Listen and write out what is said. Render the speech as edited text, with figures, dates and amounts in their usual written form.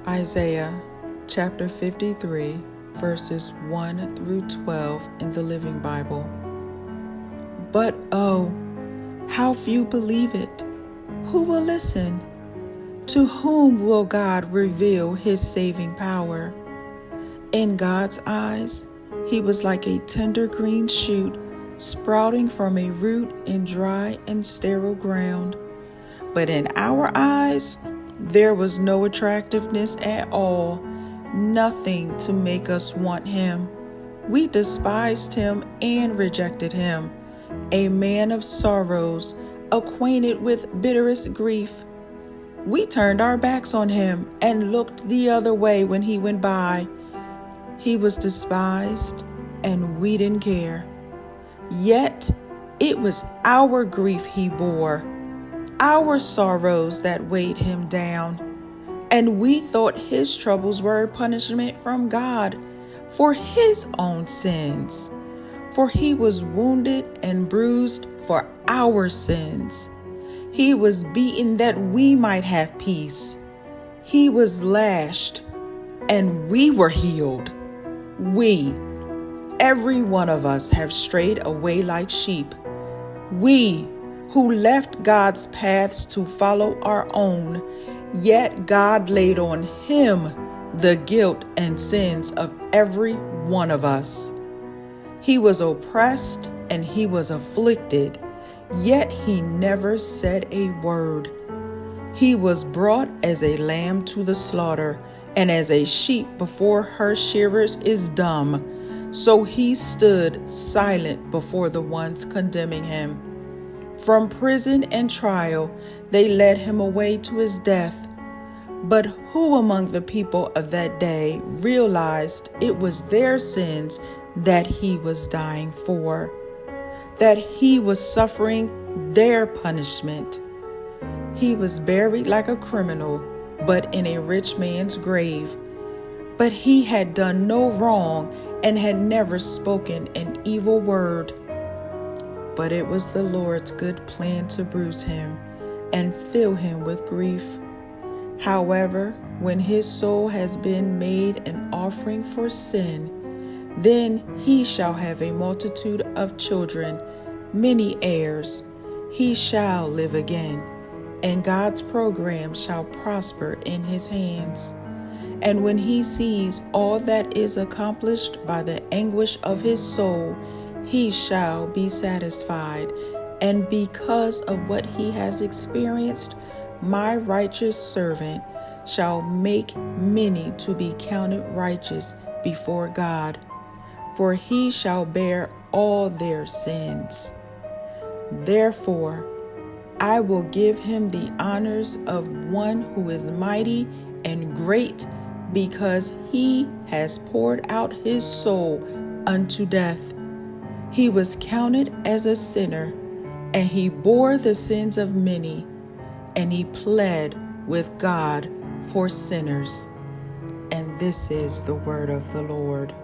Isaiah chapter 53, verses 1 through 12 in the Living Bible. But oh, how few believe it! Who will listen? To whom will God reveal his saving power? In God's eyes, he was like a tender green shoot sprouting from a root in dry and sterile ground. But in our eyes, there was no attractiveness at all, nothing to make us want him. We despised him and rejected him, a man of sorrows, acquainted with bitterest grief. We turned our backs on him and looked the other way when he went by. He was despised, and we didn't care. Yet it was our grief he bore, our sorrows that weighed him down. And we thought his troubles were a punishment from God for his own sins. For he was wounded and bruised for our sins. He was beaten that we might have peace. He was lashed, and we were healed. We, every one of us, have strayed away like sheep. We, who left God's paths to follow our own, yet God laid on him the guilt and sins of every one of us. He was oppressed and he was afflicted, yet he never said a word. He was brought as a lamb to the slaughter, and as a sheep before her shearers is dumb, so he stood silent before the ones condemning him. From prison and trial they led him away to his death. But who among the people of that day realized it was their sins that he was dying for, that he was suffering their punishment? He was buried like a criminal, but in a rich man's grave. But he had done no wrong and had never spoken an evil word. But it was the Lord's good plan to bruise him and fill him with grief. However, when his soul has been made an offering for sin, then he shall have a multitude of children, many heirs. He shall live again, and God's program shall prosper in his hands. And when he sees all that is accomplished by the anguish of his soul, he shall be satisfied. And because of what he has experienced, my righteous servant shall make many to be counted righteous before God, for he shall bear all their sins. Therefore, I will give him the honors of one who is mighty and great, because he has poured out his soul unto death. He was counted as a sinner, and he bore the sins of many, and he pled with God for sinners. And this is the word of the Lord.